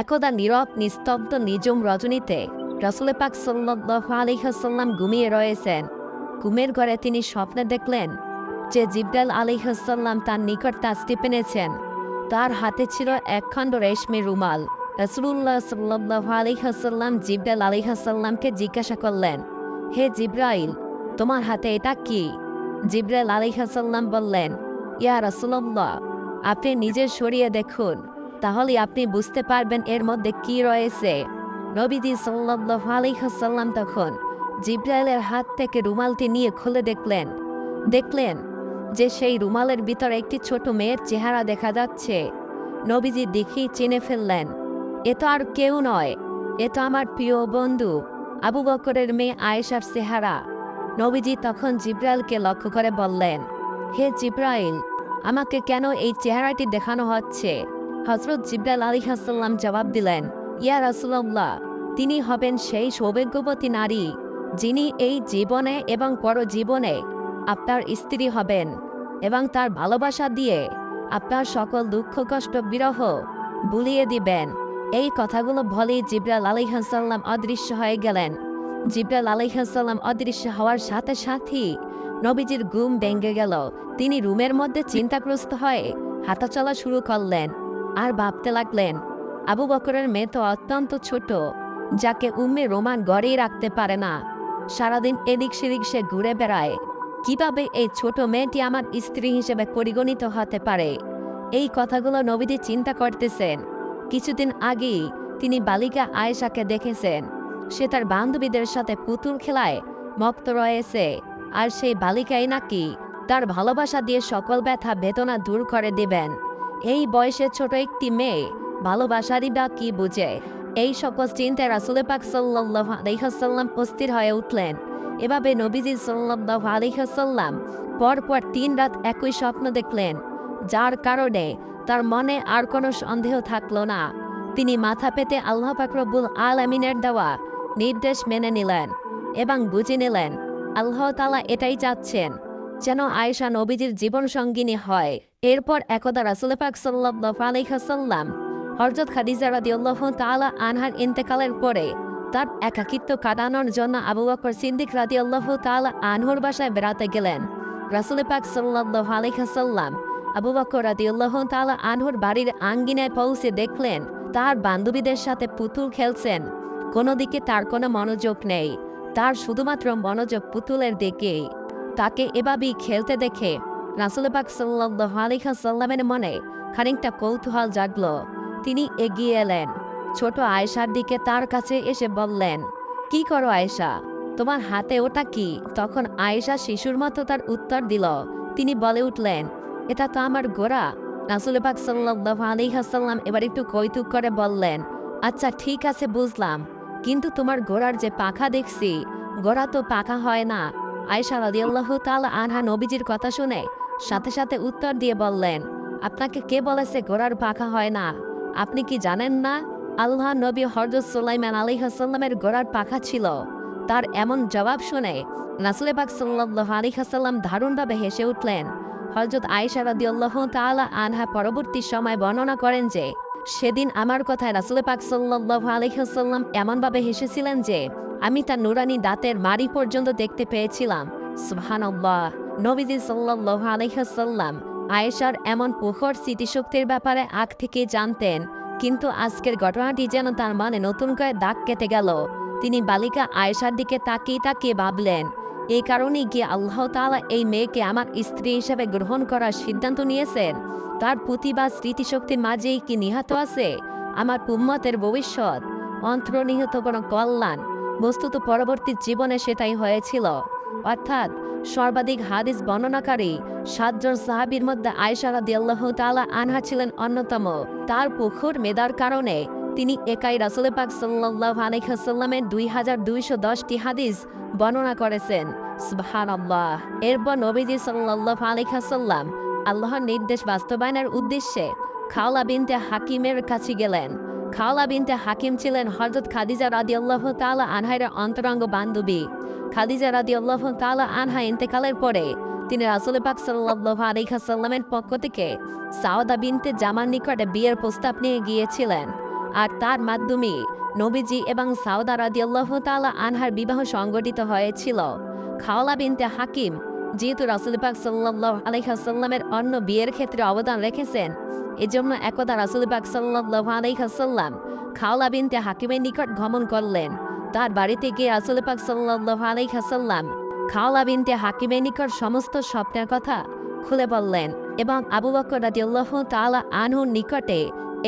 একদা নীরব নিস্তব্ধ নিঝুম রজনীতে রাসূল পাক সাল্লাল্লাহু আলাইহি ওয়াসাল্লাম ঘুমিয়ে রয়েছেন। ঘুমের ঘরে তিনি স্বপ্নে দেখলেন যে জিবরাইল আলাইহিস সালাম তার নিকট তাসরিফ এনেছেন। তার হাতে ছিল একখণ্ড রেশমি রুমাল। রাসূলুল্লাহ সাল্লাল্লাহু আলাইহি ওয়াসাল্লাম জিবরাইল আলাইহিস সালামকে জিজ্ঞাসা করলেন, হে জিবরাইল, তোমার হাতে এটা কি? জিবরাইল আলাইহিস সালাম বললেন, ইয়া রাসূলুল্লাহ, আপনি নিজে সরিয়ে দেখুন, তাহলে আপনি বুঝতে পারবেন এর মধ্যে কি রয়েছে। নবীজি সাল্লাল্লাহু আলাইহি ওয়াসাল্লাম তখন জিবরাইলের হাত থেকে রুমালটি নিয়ে খুলে দেখলেন যে সেই রুমালের ভিতরে একটি ছোট মেয়ের চেহারা দেখা যাচ্ছে। নবীজি দেখেই চিনে ফেললেন, এ তো আর কেউ নয়, এ তো আমার প্রিয় বন্ধু আবু বকরের মেয়ে আয়েশার চেহারা। নবীজি তখন জিবরাইলকে লক্ষ্য করে বললেন, হে জিবরাইল, আমাকে কেন এই চেহারাটি দেখানো হচ্ছে? হযরত জিবরাইল আলাইহিস সালাম জবাব দিলেন, ইয়া রাসূলুল্লাহ, তিনি হবেন সেই সৌভাগ্যবতী নারী যিনি এই জীবনে এবং পরজীবনে আপনার স্ত্রী হবেন এবং তার ভালোবাসা দিয়ে আপনার সকল দুঃখ কষ্ট বিরহ ভুলিয়ে দিবেন। এই কথাগুলো বলেই জিবরাইল আলাইহিস সালাম অদৃশ্য হয়ে গেলেন। জিবরাইল আলাইহিস সালাম অদৃশ্য হওয়ার সাথে সাথেই নবীজির ঘুম ভেঙে গেল। তিনি রুমের মধ্যে চিন্তাগ্রস্ত হয়ে হাঁটাচলা শুরু করলেন আর ভাবতে লাগলেন, আবু বকরের মেয়ে তো অত্যন্ত ছোট, যাকে উম্মে রোমান গড়েই রাখতে পারে না। সারাদিন এদিক সেদিক সে ঘুরে বেড়ায়। কিভাবে এই ছোট মেয়েটি আমার স্ত্রী হিসেবে পরিগণিত হতে পারে? এই কথাগুলো নবীজি চিন্তা করতেছেন। কিছুদিন আগেই তিনি বালিকা আয়েশাকে দেখেছেন। সে তার বান্ধবীদের সাথে পুতুল খেলায় মত্ত রয়েছে, আর সেই বালিকাই নাকি তার ভালোবাসা দিয়ে সকল ব্যথা বেদনা দূর করে দিবেন। এই বয়সে ছোট একটি মেয়ে ভালোবাসারই বা কি বুঝে? এই সকল চিন্তায় রাসূল পাক সাল্লাল্লাহু আলাইহি ওয়াসাল্লাম অস্থির হয়ে উঠলেন। এভাবে নবীজি সাল্লাল্লাহু আলাইহি ওয়াসাল্লাম পরপর ৩ রাত একই স্বপ্ন দেখলেন, যার কারণে তার মনে আর কোনো সন্দেহ থাকল না। তিনি মাথা পেতে আল্লাহ পাক রব্বুল আলামিনের দেওয়া নির্দেশ মেনে নিলেন এবং বুঝে নিলেন আল্লাহ তাআলা এটাই চাচ্ছেন, যেন আয়েশা নবীজির জীবন সঙ্গিনী হয়। এরপর একদা রাসূল পাক সাল্লাল্লাহু আলাইহি ওয়াসাল্লাম হযরত খাদিজা রাদিয়াল্লাহু তাআলা আনহার ইন্তেকালের পরে তার একাকিত্ব কাটানোর জন্য আবু বকর সিদ্দিক রাদিয়াল্লাহু তাআলা আনহুর বাসায় বেড়াতে গেলেন। রাসূল পাক সাল্লাল্লাহু আলাইহি ওয়াসাল্লাম আবু বকর রাদিয়াল্লাহু তাআলা আনহুর বাড়ির আঙ্গিনায় পৌঁছে দেখলেন তার বান্ধবীদের সাথে পুতুল খেলছেন। কোনো দিকে তার কোনো মনোযোগ নেই, তার শুধুমাত্র মনোযোগ পুতুলের দিকেই। তাকে এভাবেই খেলতে দেখে রাসূল পাক সাল্লাল্লাহু আলাইহি ওয়াসাল্লামের মনে খানিকটা কৌতূহল জাগলো। তিনি এগিয়ে এলেন, ছোট আয়েশার দিকে তার কাছে এসে বললেন, কি করো আয়েশা, তোমার হাতে ওটা কি? তখন আয়েশা শিশুর মতো তার উত্তর দিল। তিনি বলে উঠলেন, এটা তো আমার ঘোড়া। রাসূল পাক সাল্লাল্লাহু আলাইহি ওয়াসাল্লাম এবার একটু কৌতুক করে বললেন, আচ্ছা ঠিক আছে বুঝলাম, কিন্তু তোমার ঘোড়ার যে পাখা দেখছি, ঘোড়া তো পাখা হয় না। আয়েশা রাদিয়াল্লাহু তাআলা আনহা নবীজির কথা শুনে সাথে সাথে উত্তর দিয়ে বললেন, আপনাকে কে বলেছে ঘোড়ার পাখা হয় না? আপনি কি জানেন না আল্লাহ নবী হযরত সুলাইমান আলাইহিস সালামের ঘোড়ার পাখা ছিল? তার এমন জবাব শুনে রাসূল পাক সাল্লাল্লাহু আলাইহি ওয়াসাল্লাম দারুণভাবে হেসে উঠলেন। হযরত আয়েশা রাদিয়াল্লাহু তাআলা আনহা পরবর্তী সময় বর্ণনা করেন যে সেদিন আমার কথায় রাসূল পাক সাল্লাল্লাহু আলাইহি ওয়াসাল্লাম এমনভাবে হেসেছিলেন যে আমি তার নুরানি দাঁতের মাড়ি পর্যন্ত দেখতে পেয়েছিলাম। সুবহানাল্লাহ। নবীজি সাল্লাল্লাহু আলাইহি ওয়াসাল্লাম আয়েশার এমন প্রখর স্মৃতিশক্তির ব্যাপারে আগ থেকে জানতেন, কিন্তু আজকের ঘটনাটি যেন তার মনে নতুন করে দাগ কেটে গেল। তিনি বালিকা আয়েশার দিকে তাকিয়ে তাকিয়ে ভাবলেন, এই কারণেই কি আল্লাহ তাআলা এই মেয়েকে আমার স্ত্রী হিসেবে গ্রহণ করার সিদ্ধান্ত নিয়েছেন? তার প্রতিভা স্মৃতিশক্তির মাঝেই কি নিহত আছে আমার উম্মতের ভবিষ্যৎ, অন্তর্নিহিত কোনো কল্যাণ? বস্তুত পরবর্তী জীবনে সেটাই হয়েছিল। অর্থাৎ সর্বাধিক হাদিস বর্ণনাকারী ৭ জন সাহাবীর মধ্যে আয়েশা রাদিয়াল্লাহু তাআলা আনহা ছিলেন অন্যতম। তার প্রখর মেধার কারণে তিনি একাই রাসূল পাক সাল্লাল্লাহু আলাইহি ওয়াসাল্লামের ২২১০টি হাদিস বর্ণনা করেছেন। সুবহানাল্লাহ। এরপর নবীজি সাল্লাল্লাহু আলাইহি ওয়াসাল্লাম আল্লাহর নির্দেশ বাস্তবায়নের উদ্দেশ্যে খাওলা বিনতে হাকিমের কাছে গেলেন। খাওলা বিনতে হাকিম ছিলেন হযরত খাদিজা রাদিয়াল্লাহু তাআলা আনহার অন্তরঙ্গ বান্ধবী। খাদিজা রাদিয়াল্লাহু তাআলা আনহা ইন্তেকালের পরে তিনি রাসূল পাক সাল্লাল্লাহু আলাইহি ওয়াসাল্লামের পক্ষ থেকে সাওদা বিনতে জামার নিকটে বিয়ের প্রস্তাব নিয়ে গিয়েছিলেন। আর তার মাধ্যমে নবীজি এবং সাউদা রাদিয়াল্লাহু তাআলা আনহার বিবাহ সংগঠিত হয়েছিল। খাওলা বিনতে হাকিম যেহেতু রাসূল পাক সাল্লাল্লাহু আলাইহি ওয়াসাল্লামের অন্য বিয়ের ক্ষেত্রে অবদান রেখেছেন, এজন্য একদা রাসূল পাক সাল্লাল্লাহু আলাইহি ওয়াসাল্লাম খাওলা বিনতে হাকিমের নিকট গমন করলেন। তার বাড়িতে গিয়ে রাসূল পাক সাল্লাল্লাহু আলাইহি ওয়াসাল্লাম খাওলা বিনতে হাকিমের নিকট সমস্ত স্বপ্নের কথা খুলে বললেন এবং আবু বকর রাদিয়াল্লাহু তাআলা আনহুর নিকটে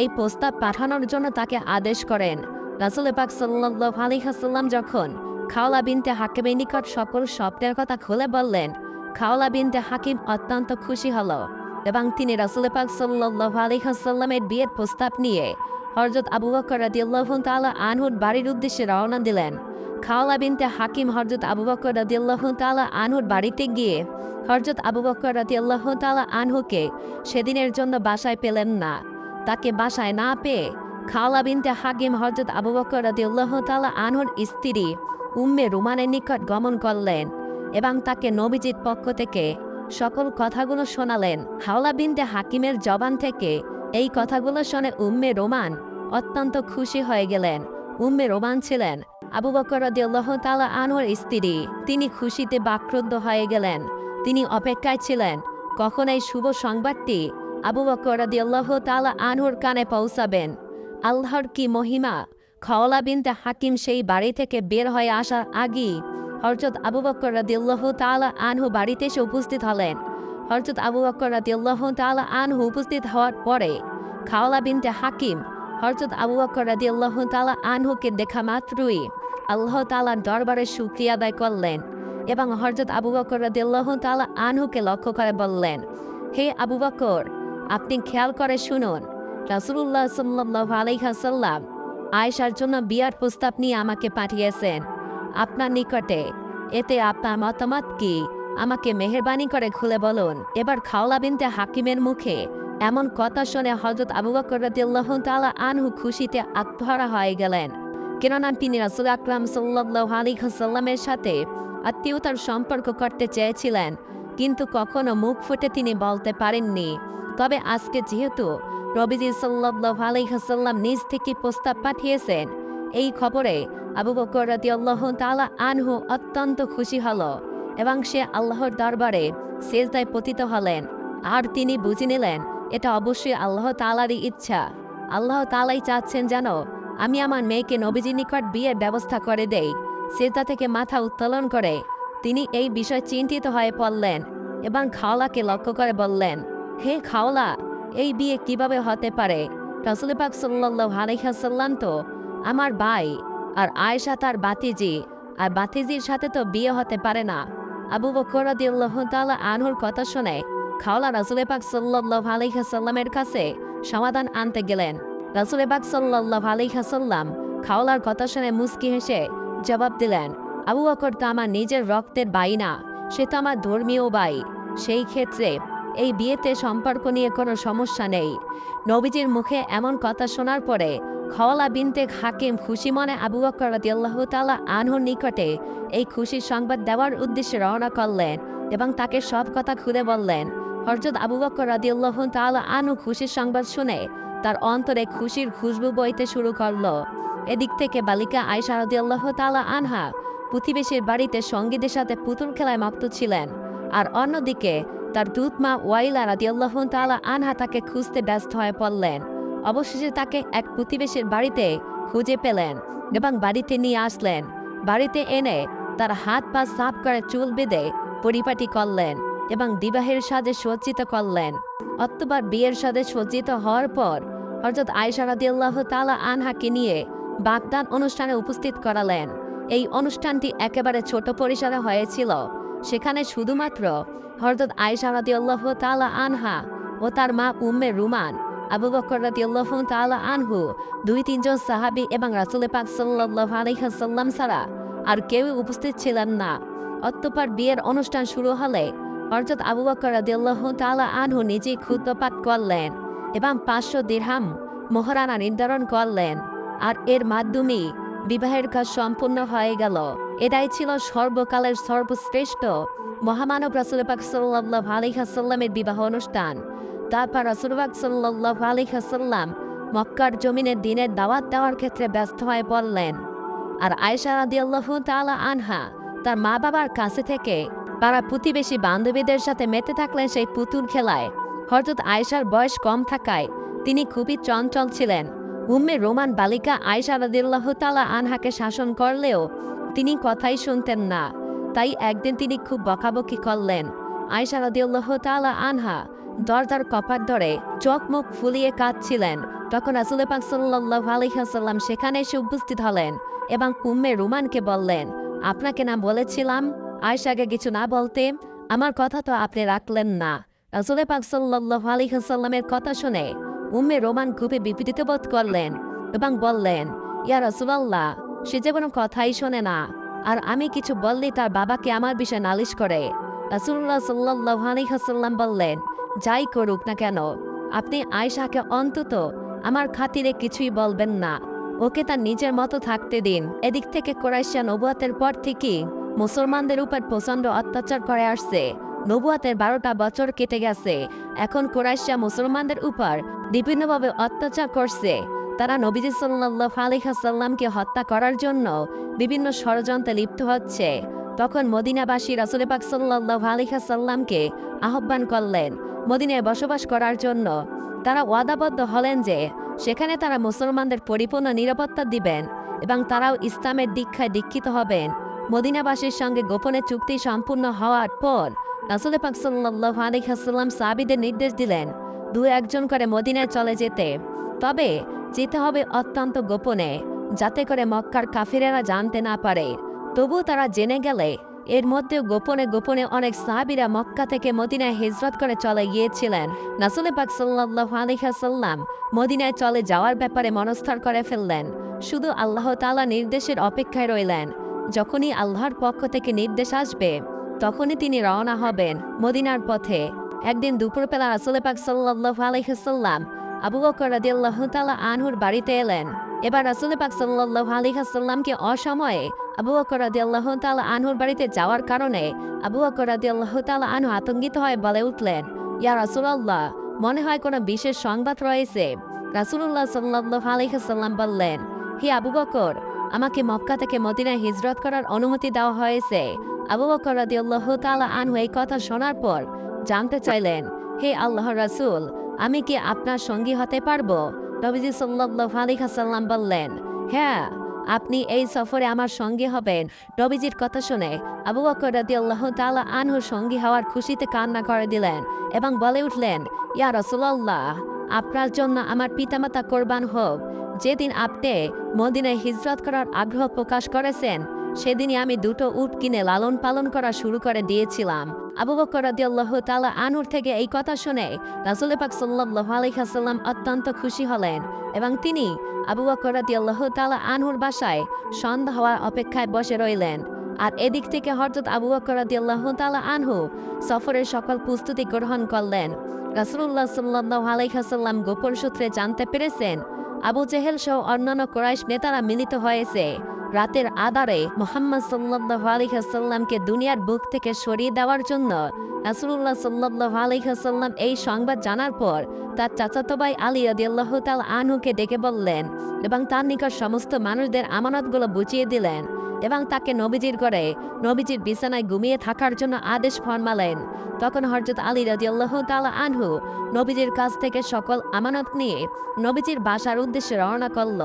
এই প্রস্তাব পাঠানোর জন্য তাকে আদেশ করেন। রাসূল পাক সাল্লাল্লাহু আলাইহি ওয়াসাল্লাম যখন খাওলা বিনতে হাকিমের নিকট সকল স্বপ্নের কথা খুলে বললেন, খাওলা বিনতে হাকিম অত্যন্ত খুশি হল এবং তিনি রাসূল পাক সাল্লাল্লাহু আলাইহি ওয়াসাল্লামের বিয়ের প্রস্তাব নিয়ে হযরত আবু বকর রাদিয়াল্লাহু তাআলা আনহুর বাড়ির উদ্দেশ্যে রওনা দিলেন। খাওলা বিনতে হাকিম হযরত আবু বকর রাদিয়াল্লাহু তাআলা আনহুর বাড়িতে গিয়ে হযরত আবু বকর রাদিয়াল্লাহু তাআলা আনহুকে সেদিনের জন্য বাসায় পেলেন না। তাকে বাসায় না পেয়ে খাওলা বিনতে হাকিম হযরত আবু বকর রাদিয়াল্লাহু তাআলা আনহুর স্ত্রী উম্মে রুমানের নিকট গমন করলেন এবং তাকে নবীজির পক্ষ থেকে সকল কথাগুলো শোনালেন। খাওলা বিনতে হাকিমের জবান থেকে এই কথাগুলো শুনে উম্মে রোমান অত্যন্ত খুশি হয়ে গেলেন। উম্মে রোমান ছিলেন আবু বকর রাদিয়াল্লাহু তাআলা আনহুর স্ত্রী। তিনি খুশিতে বাক্রুদ্ধ হয়ে গেলেন। তিনি অপেক্ষায় ছিলেন কখন এই শুভ সংবাদটি আবু বকর রাদিয়াল্লাহু তাআলা আনহুর কানে পৌঁছাবেন। আল্লাহর কি মহিমা! খাওলা বিনতে হাকিম সেই বাড়ি থেকে বের হয়ে আসার আগেই হযরত আবু বকর রাদিয়াল্লাহু তাআলা আনহু বাড়িতে এসে উপস্থিত হলেন। হযরত আবু বকর রাদিয়াল্লাহু তাআলা আনহু উপস্থিত হওয়ার পরে খাওলা বিনতে হাকিম হযরত আবু বকর রাদিয়াল্লাহু তাআলা আনহুকে দেখা মাত্রই আল্লাহ তাআলার দরবারে শুকরিয়া আদায় করলেন এবং হযরত আবু বকর রাদিয়াল্লাহু তাআলা আনহুকে লক্ষ্য করে বললেন, হে আবু বকর, আপনি খেয়াল করে শুনুন, রাসূলুল্লাহ সাল্লাল্লাহু আলাইহি ওয়াসাল্লাম আয়েশার জন্য বিয়ার প্রস্তাব নিয়ে আমাকে পাঠিয়েছেন আপনার নিকটে। এতে আপনার মতামত কি? আমাকে মেহেরবানি করে খুলে বলুন। এবার খাওলা বিনতে হাকিমের মুখে এমন কথা শুনে হযরত আবু বকর রাদিয়াল্লাহু তাআলা আনহু খুশিতে আত্মহারা হয়ে গেলেন। কেননা তিনি রাসূল আকরাম সাল্লাল্লাহু আলাইহি ওয়াসাল্লামের সাথে আত্মীয়তার সম্পর্ক করতে চেয়েছিলেন, কিন্তু কখনো মুখ ফুটে তিনি বলতে পারেননি। তবে আজকে যেহেতু নবীজি সাল্লাল্লাহু আলাইহি ওয়াসাল্লাম নিজ থেকে প্রস্তাব পাঠিয়েছেন, এই খবরে আবু বকর রাদিয়াল্লাহু তাআলা আনহু অত্যন্ত খুশি হল এবং সে আল্লাহর দরবারে সেজদায় পতিত হলেন। আর তিনি বুঝে নিলেন এটা অবশ্যই আল্লাহ তাআলারই ইচ্ছা। আল্লাহ তাআলাই চাচ্ছেন যেন আমি আমার মেয়েকে নবীজির নিকট বিয়ের ব্যবস্থা করে দেই। সেজদা থেকে মাথা উত্তোলন করে তিনি এই বিষয়ে চিন্তিত হয়ে পড়লেন এবং খাওলাকে লক্ষ্য করে বললেন, হে খাওলা, এই বিয়ে কিভাবে হতে পারে? রাসূল পাক সাল্লাল্লাহু আলাইহি ওয়াসাল্লাম তো আমার ভাই, আর আয়েশা তার বাতিজি, আর বাতিজির সাথে তো বিয়ে হতে পারে না। আবু বকর রাদিয়াল্লাহু তাআলা আনহুর কথা শুনে খাওলা রাসূল পাক সাল্লাল্লাহু আলাইহি ওয়াসাল্লামের কাছে সমাধান আনতে গেলেন। রাসূল পাক সাল্লাল্লাহু আলাইহি ওয়াসাল্লাম খাওলার কথা শুনে মুস্কি হেসে জবাব দিলেন, আবু বকর তো আমার নিজের রক্তের ভাই না, সে তো আমার ধর্মীয় ভাই। সেই ক্ষেত্রে এই বিয়েতে সম্পর্ক নিয়ে কোনো সমস্যা নেই। নবীজির মুখে এমন কথা শোনার পরে খাওলা বিনতে হাকিম খুশি মনে আবু বকর রাদিয়াল্লাহু তাআলা আনহুর নিকটে এই খুশির সংবাদ দেওয়ার উদ্দেশ্যে রওনা করলেন এবং তাকে সব কথা খুলে বললেন। হযরত আবু বকর রাদিয়াল্লাহু তাআলা আনহু খুশির সংবাদ শুনে তার অন্তরে খুশির খুশবু বইতে শুরু করল। এদিক থেকে বালিকা আয়েশা রাদিয়াল্লাহু তাআলা আনহা প্রতিবেশীর বাড়িতে সঙ্গীদের সাথে পুতুল খেলায় মত্ত ছিলেন, আর অন্যদিকে তার দুধ মা ওয়াইলা রাদিয়াল্লাহু তাআলা আনহা তাকে খুঁজতে ব্যস্ত হয়ে পড়লেন। অবশেষে তাকে এক প্রতিবেশীর বাড়িতে খুঁজে পেলেন এবং বাড়িতে নিয়ে আসলেন। বাড়িতে এনে তার হাত পা সাফ করে চুল বেঁধে পরিপাটি করলেন এবং বিবাহের সাজে সজ্জিত করলেন। অতঃপর বিয়ের সাজে সজ্জিত হওয়ার পর হযরত আয়েশা রাদিয়াল্লাহু তাআলা আনহাকে নিয়ে বাগদান অনুষ্ঠানে উপস্থিত করালেন। এই অনুষ্ঠানটি একেবারে ছোট পরিসরে হয়েছিল। সেখানে শুধুমাত্র হযরত আয়েশা রাদিয়াল্লাহু তাআলা আনহা ও তার মা উম্মে রুমান, আবু বকর রাদিয়াল্লাহু তাআলা আনহু, 2-3 জন সাহাবী এবং রাসূল পাক সাল্লাল্লাহু আলাইহি ওয়াসাল্লাম ছাড়া আর কেউ উপস্থিত ছিলেন না। অতঃপর বিয়ের অনুষ্ঠান শুরু হলে হযরত আবু বকর রাদিয়াল্লাহু তাআলা আনহু নিজেই খুতবা পাঠ করলেন এবং 500 দিরহাম মোহরানা নির্ধারণ করলেন, আর এর মাধ্যমে বিবাহের কাজ সম্পূর্ণ হয়ে গেল। এটাই ছিল সর্বকালের সর্বশ্রেষ্ঠ মহামানব রাসূল পাক সাল্লাল্লাহু আলাইহি ওয়াসাল্লামের বিবাহ অনুষ্ঠান। তারপর রাসূল পাক সাল্লাল্লাহু আলাইহি ওয়াসাল্লাম মক্কার জমিনে দিনের দাওয়াত দেওয়ার ক্ষেত্রে ব্যস্ত হয়ে পড়লেন। আর আয়েশা রাদিয়াল্লাহু তাআলা আনহা তার মা বাবার কাছে থেকে পাড়া প্রতিবেশী বান্ধবীদের সাথে মেতে থাকলেন সেই পুতুল খেলায়। হযরত আয়েশার বয়স কম থাকায় তিনি খুবই চঞ্চল ছিলেন। উম্মে রোমান বালিকা আয়েশা রাদিয়াল্লাহু তাআলা আনহাকে শাসন করলেও তিনি কথাই শুনতেন না। তাই একদিন তিনি খুব বকাবকি করলেন। আয়েশা রাদিয়াল্লাহু তাআলা আনহা দরজার কপাট ধরে চোখ মুখ ফুলিয়ে কাঁদছিলেন। তখন রাসূল পাক সাল্লাল্লাহু আলাইহি ওয়াসাল্লাম সেখানে এসে উপস্থিত হলেন এবং উম্মে রোমানকে বললেন, আপনাকে না বলেছিলাম আয়েশাকে কিছু না বলতে? আমার কথা তো আপনি রাখলেন না। রাসূল পাক সাল্লাল্লাহু আলাইহি ওয়াসাল্লামের কথা শুনে উম্মে রোমান খুবই বিপদীত বোধ করলেন এবং বললেন, ইয়া রাসূলুল্লাহ, সে যে কোনো কথাই শোনে না, আর আমি কিছু বললেই তার বাবাকে আমার বিষয়ে নালিশ করে। রাসূলুল্লাহ সাল্লাল্লাহু আলাইহি ওয়াসাল্লাম বললেন, যাই করুক না কেন আপনি আয়েশাকে অন্তত আমার খাতিরে কিছুই বলবেন না, ওকে তার নিজের মতো থাকতে দিন। এদিক থেকে কুরাইশরা নবুয়াতের পর থেকেই মুসলমানদের উপর প্রচণ্ড অত্যাচার করে আসছে। নবুয়াতের 12টা বছর কেটে গেছে। এখন কুরাইশরা মুসলমানদের উপর বিভিন্নভাবে অত্যাচার করছে। তারা নবীজি সাল্লাল্লাহু আলাইহি ওয়াসাল্লামকে হত্যা করার জন্য বিভিন্ন ষড়যন্ত্রে লিপ্ত হচ্ছে। তখন মদিনাবাসী রাসূল পাক সাল্লাল্লাহু আলাইহি ওয়াসাল্লামকে আহ্বান করলেন মদিনায় বসবাস করার জন্য। তারা ওয়াদাবদ্ধ হলেন যে সেখানে তারা মুসলমানদের পরিপূর্ণ নিরাপত্তা দিবেন এবং তারাও ইসলামের দীক্ষায় দীক্ষিত হবেন। মদিনাবাসীর সঙ্গে গোপনে চুক্তি সম্পূর্ণ হওয়ার পর রাসূল পাক সাল্লাল্লাহু আলাইহি ওয়াসাল্লাম সাহাবীদের নির্দেশ দিলেন 2-1 জন করে মদিনায় চলে যেতে। তবে যেতে হবে অত্যন্ত গোপনে, যাতে করে মক্কার কাফিরেরা জানতে না পারে। তবু তারা জেনে গেলে এর মধ্যেও গোপনে গোপনে অনেক সাহাবীরা মক্কা থেকে মদিনায় হিজরত করে চলে গিয়েছিলেন। রাসূল পাক সাল্লাল্লাহু আলাইহি ওয়াসাল্লাম মদিনায় চলে যাওয়ার ব্যাপারে মনস্থির করে ফেললেন। শুধু আল্লাহ তাআলা নির্দেশের অপেক্ষায় রইলেন। যখনই আল্লাহর পক্ষ থেকে নির্দেশ আসবে তখনই তিনি রওনা হবেন মদিনার পথে। একদিন দুপুরবেলা রাসূল পাক সাল্লাল্লাহু আলাইহি ওয়াসাল্লাম আবু বকর রাদিয়াল্লাহু তাআলা আনহুর বাড়িতে এলেন। এবার রাসূল পাক সাল্লাল্লাহু আলাইহি ওয়াসাল্লামকে অসময়ে আবু বকর রাদিয়াল্লাহু তাআলা আনহুর বাড়িতে যাওয়ার কারণে আবু বকর রাদিয়াল্লাহু তাআলা আনহু আতঙ্কিত হয়ে বলে উঠলেন, ইয়া রাসূলুল্লাহ, মনে হয় কোনো বিশেষ সংবাদ রয়েছে। রাসূলুল্লাহ সাল্লাল্লাহু আলাইহি ওয়াসাল্লাম বললেন, হে আবু বকর, আমাকে মক্কা থেকে মদিনায় হিজরত করার অনুমতি দেওয়া হয়েছে। আবু বকর রাদিয়াল্লাহু তাআলা আনহু এই কথা শোনার পর জানতে চাইলেন, হে আল্লাহর রাসূল, আমি কি আপনার সঙ্গী হতে পারবো? নবীজি সাল্লাল্লাহু আলাইহি ওয়াসাল্লাম বললেন, হ্যাঁ, আপনি এই সফরে আমার সঙ্গী হবেন। নবীজির কথা শুনে আবু বকর রাদিয়াল্লাহু তাআলা আনহু সঙ্গী হওয়ার খুশিতে কান্না করে দিলেন এবং বলে উঠলেন, ইয়া রাসূলুল্লাহ, আপনার জন্য আমার পিতামাতা কোরবান হোক। যেদিন আপনি মদিনায় হিজরত করার আগ্রহ প্রকাশ করেছেন সেদিনই আমি 2টো উট কিনে লালন পালন করা শুরু করে দিয়েছিলাম। আবু বকর রাদিয়াল্লাহু তাআলা আনহুর থেকে এই কথা শুনে রাসূল পাক সাল্লাল্লাহু আলাইহি ওয়াসাল্লাম অত্যন্ত খুশি হলেন এবং তিনি আবু বকর রাদিয়াল্লাহু তাআলা আনহুর বাসায় সন্ধ্যা হওয়ার অপেক্ষায় বসে রইলেন। আর এদিক থেকে হযরত আবু বকর রাদিয়াল্লাহু তাআলা আনহু সফরের সকল প্রস্তুতি গ্রহণ করলেন। রাসূলুল্লাহ সাল্লাল্লাহু আলাইহি ওয়াসাল্লাম গোপন সূত্রে জানতে পেরেছেন আবু জেহেল সহ অন্যান্য কুরাইশ নেতারা মিলিত হয়েছে রাতের আঁধারে মুহাম্মদ সাল্লাল্লাহু আলাইহি ওয়াসাল্লামকে দুনিয়ার বুক থেকে সরিয়ে দেওয়ার জন্য। রাসূলুল্লাহ সাল্লাল্লাহু আলাইহি ওয়াসাল্লাম এই সংবাদ জানার পর তার চাচাতো ভাই আলী রাদিয়াল্লাহু তাআলা আনহুকে ডেকে বললেন এবং তার নিকট সমস্ত মানুষদের আমানতগুলো বুঝিয়ে দিলেন এবং তাকে নবীজির ঘরে নবীজির বিছানায় ঘুমিয়ে থাকার জন্য আদেশ ফরমালেন। তখন হযরত আলী রাদিয়াল্লাহু তাআলা আনহু নবীজির কাছ থেকে সকল আমানত নিয়ে নবীজির বাসার উদ্দেশ্যে রওনা করল।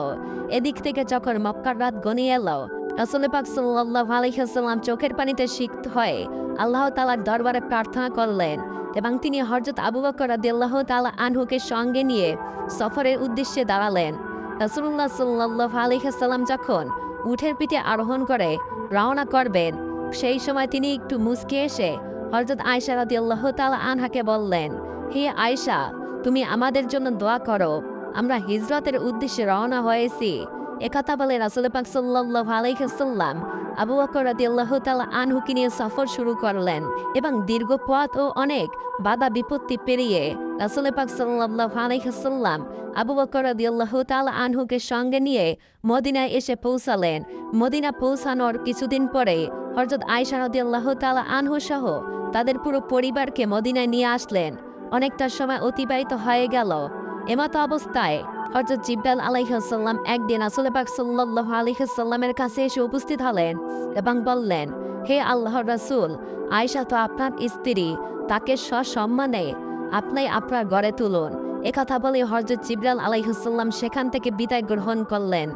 এদিক থেকে যখন মক্কার রাত ঘনিয়ে এলো, রাসূল পাক সাল্লাল্লাহু আলাইহি ওয়াসাল্লাম চোখের পানিতে সিক্ত হয়ে আল্লাহ তাআলার দরবারে প্রার্থনা করলেন এবং তিনি হযরত আবু বকর রাদিয়াল্লাহু তাআলা আনহুকে সঙ্গে নিয়ে সফরের উদ্দেশ্যে দাঁড়ালেন। রাসূলুল্লাহ সাল্লাল্লাহু আলাইহি ওয়াসাল্লাম যখন উটের পিঠে আরোহণ করে রওনা করবেন সেই সময় তিনি একটু মুচকে এসে হযরত আয়েশা রাদিয়াল্লাহু তাআলা আনহাকে বললেন, হে আয়েশা, তুমি আমাদের জন্য দোয়া করো, আমরা হিজরতের উদ্দেশ্যে রওনা হয়েছি। একথা বলে রাসূল পাক সাল্লাল্লাহু আলাইহি ওয়াসাল্লাম আবু বকর রাদিয়াল্লাহু তাআলা আনহুকে নিয়ে সফর শুরু করলেন এবং দীর্ঘ পথ ও অনেক বাধা বিপত্তি পেরিয়ে রাসূল পাক সাল্লাল্লাহু আলাইহি ওয়াসাল্লাম আবু বকর রাদিয়াল্লাহু তাআলা আনহুকে সঙ্গে নিয়ে মদিনায় এসে পৌঁছালেন। মদিনা পৌঁছানোর কিছুদিন পরে হযরত আয়েশা রাদিয়াল্লাহু তাআলা আনহু সহ তাদের পুরো পরিবারকে মদিনায় নিয়ে আসলেন। অনেকটা সময় অতিবাহিত হয়ে গেল। এমত অবস্থায় হযরত জিবরাইল আলাইহিস সালাম একদিন রাসূল পাক সাল্লাল্লাহু আলাইহি সাল্লামের কাছে এসে উপস্থিত হলেন এবং বললেন, হে আল্লাহর রাসূল, আয়েশা তো আপনার স্ত্রী, তাকে সসম্মানে আপনি আপনার ঘরে তুলুন। একথা বলে হযরত জিবরাইল আলাইহিস সালাম সেখান থেকে বিদায় গ্রহণ করলেন।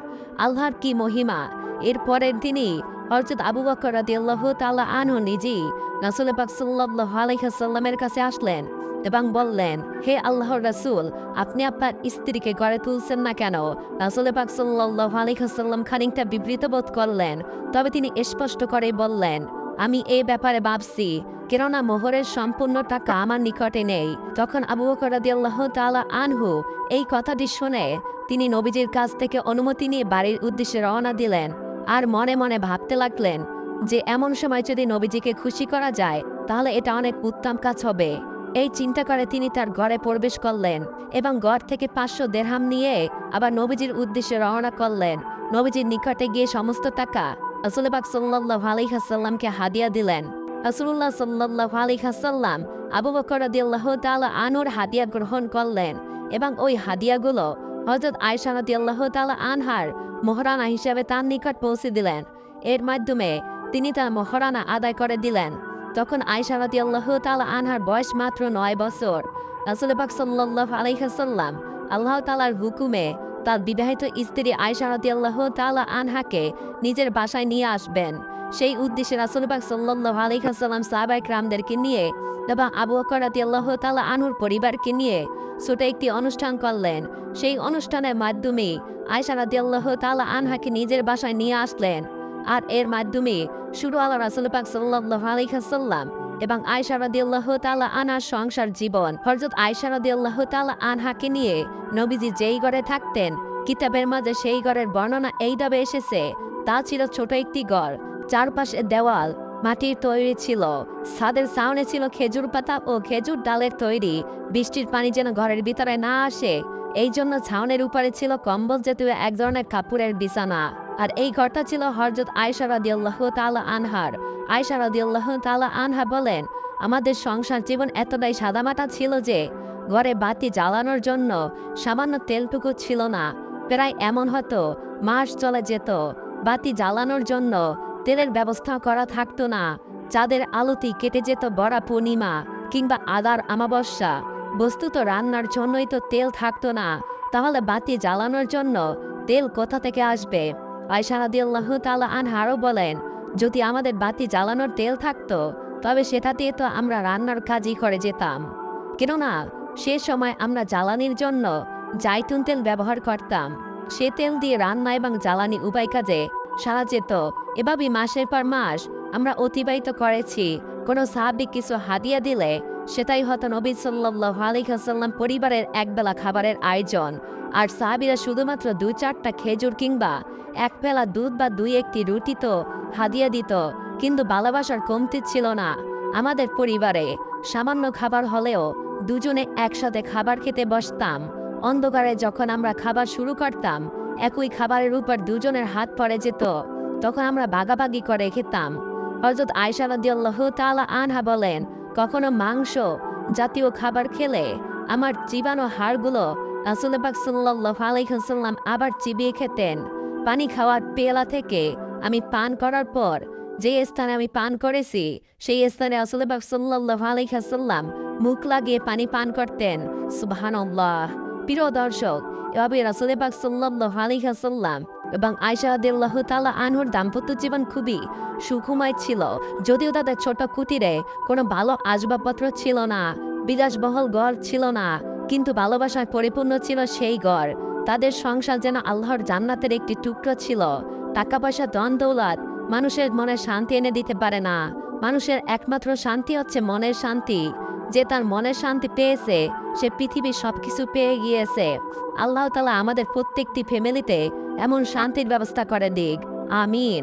আল্লাহর কি মহিমা! এর পরের দিনই হযরত আবু বকর রাদিয়াল্লাহু তাআলা আনহু নিজেই রাসূল পাক সাল্লাল্লাহু আলাইহি সাল্লামের কাছে আসলেন এবং বললেন, হে আল্লাহর রাসূল, আপনি আপনার স্ত্রীকে ঘরে তুলছেন না কেন? রাসূল পাক সাল্লাল্লাহু আলাইহি সাল্লাম খানিকটা বিব্রত বোধ করলেন, তবে তিনি স্পষ্ট করে বললেন, আমি এই ব্যাপারে ভাবছি, কেননা মোহরের সম্পূর্ণ টাকা আমার নিকটে নেই। তখন আবু বকর রাদিয়াল্লাহু তাআলা আনহু এই কথাটি শুনে তিনি নবীজির কাছ থেকে অনুমতি নিয়ে বাড়ির উদ্দেশ্যে রওনা দিলেন আর মনে মনে ভাবতে লাগলেন যে এমন সময় যদি নবীজিকে খুশি করা যায় তাহলে এটা অনেক উত্তম কাজ হবে। এই চিন্তা করে তিনি তার ঘরে প্রবেশ করলেন এবং ঘর থেকে 500 দিরহাম নিয়ে আবার নবীজির উদ্দেশ্যে রওনা করলেন। নবীজির নিকটে গিয়ে সমস্ত টাকা রাসূল পাক সাল্লাল্লাহু আলাইহি সাল্লামকে হাদিয়া দিলেন। রাসূলুল্লাহ সাল্লাল্লাহু আলাইহি সাল্লাম আবু বকর রাদিয়াল্লাহু তাআলা আনহুর হাদিয়া গ্রহণ করলেন এবং ওই হাদিয়াগুলো হযরত আয়েশা রাদিয়াল্লাহু তাআলা আনহার মোহরানা হিসেবে তার নিকট পৌঁছে দিলেন। এর মাধ্যমে তিনি তার মোহরানা আদায় করে দিলেন। তখন আয়েশা রাদিয়াল্লাহু তাআলা আনহার বয়স মাত্র 9 বছর। রাসূল পাক সাল্লাল্লাহু আলাইহি সাল্লাম আল্লাহ তাআলার হুকুমে তার বিবাহিত স্ত্রী আয়েশা রাদিয়াল্লাহু তাআলা আনহাকে নিজের বাসায় নিয়ে আসবেন। সেই উদ্দেশ্যে রাসূল পাক সাল্লাল্লাহু আলাইহি সাল্লাম সাহাবায়ে কেরামদেরকে নিয়ে এবং আবু বকর রাদিয়াল্লাহু তাআলা আনহুর পরিবারকে নিয়ে ছোট একটি অনুষ্ঠান করলেন। সেই অনুষ্ঠানের মাধ্যমে আয়েশা রাদিয়াল্লাহু তাআলা আনহাকে নিজের বাসায় নিয়ে আসলেন আর এর মাধ্যমে শুরু হলো রাসূল পাক সাল্লাল্লাহু আলাইহি সাল্লাম এবং আয়েশা রাদিয়াল্লাহু তাআলা আনহার সংসার জীবন। হযরত আয়েশা রাদিয়াল্লাহু তাআলা আনহাকে নিয়ে নবীজি যেই ঘরে থাকতেন, কিতাবের মাঝে সেই ঘরের বর্ণনা এইভাবে এসেছে, তা ছিল ছোট একটি ঘর, চারপাশে দেওয়াল মাটির তৈরি ছিল, ছাদের ছাউনি ছিল খেজুর পাতা ও খেজুর ডালের তৈরি। বৃষ্টির পানি যেন ঘরের ভিতরে না আসে এই জন্য ছাউনের উপরে ছিল কম্বল জাতীয় এক ধরনের কাপড়ের বিছানা। আর এই ঘরটা ছিল হযরত আয়েশা রাদিয়াল্লাহু তাআলা আনহার। আয়েশা রাদিয়াল্লাহু তাআলা আনহা বলেন, আমাদের সংসার জীবন এতটাই সাদামাটা ছিল যে ঘরে বাতি জ্বালানোর জন্য সামান্য তেলটুকু ছিল না। প্রায় এমন হতো মাস চলে যেত, বাতি জ্বালানোর জন্য তেলের ব্যবস্থা করা থাকতো না। চাঁদের আলোতেই কেটে যেত বড়া পূর্ণিমা কিংবা আদার অমাবস্যা। বস্তুত রান্নার জন্যই তো তেল থাকতো না, তাহলে বাতি জ্বালানোর জন্য তেল কোথা থেকে আসবে? আয়েশা রাদিয়াল্লাহু তাআলা আনহা আরও বলেন, যদি আমাদের বাতি জ্বালানোর তেল থাকতো তবে সেটা দিয়ে তো আমরা রান্নার কাজই করে যেতাম, কেননা সে সময় আমরা জ্বালানির জন্য জাইতুন তেল ব্যবহার করতাম। সে তেল দিয়ে রান্না এবং জ্বালানি উভয় কাজে সারা যেত। এভাবেই মাসের পর মাস আমরা অতিবাহিত করেছি। কোনো সাহাবী কিছু হাদিয়া দিলে সেটাই হতো নবী সাল্লাল্লাহু আলাইহি ওয়াসাল্লাম পরিবারের একবেলা খাবারের আয়োজন। আর সাহাবীরা শুধুমাত্র 2-4টা খেজুর কিংবা এক পেলা দুধ বা 2-1টি রুটি তো হাদিয়া দিত, কিন্তু ভালোবাসার কমতি ছিল না। আমাদের পরিবারে সামান্য খাবার হলেও দুজনে একসাথে খাবার খেতে বসতাম। অন্ধকারে যখন আমরা খাবার শুরু করতাম, একই খাবারের উপর দুজনের হাত পড়ে যেত, তখন আমরা ভাগাভাগি করে খেতাম। হযরত আয়েশা রাদিয়াল্লাহু তাআলা আনহা বলেন, কখনো মাংস জাতীয় খাবার খেলে আমার চিবানো হাড়গুলো রাসূল পাক সাল্লাল্লাহু আলাইহি ওয়াসাল্লাম আবার চিবিয়ে খেতেন। পানি খাওয়ার পেয়ালা থেকে আমি পান করার পর যে স্থানে আমি পান করেছি সেই স্থানে রাসূল পাক সাল্লাল্লাহু আলাইহি ওয়াসাল্লাম মুখ লাগিয়ে পানি পান করতেন। সুবহানাল্লাহ। প্রিয় দর্শক, এভাবে রাসূল পাক সাল্লাল্লাহু আলাইহি ওয়াসাল্লাম এবং আয়েশা রাদিয়াল্লাহু তাআলা আনহুর দাম্পত্য জীবন খুবই সুখময় ছিল। যদিও তাদের ছোট কুটিরে কোনো ভালো আসবাবপত্র ছিল না, বিলাসবহুল ঘর ছিল না, কিন্তু ভালোবাসায় পরিপূর্ণ ছিল সেই ঘর। তাদের সংসার যেন আল্লাহর জান্নাতের একটি টুকরো ছিল। টাকা পয়সা ধন দৌলত মানুষের মনে শান্তি এনে দিতে পারে না। মানুষের একমাত্র শান্তি হচ্ছে মনের শান্তি। যে তার মনের শান্তি পেয়েছে সে পৃথিবীর সবকিছু পেয়ে গিয়েছে। আল্লাহ তাআলা আমাদের প্রত্যেকটি ফ্যামিলিতে এমন শান্তির ব্যবস্থা করে দিক। আমিন।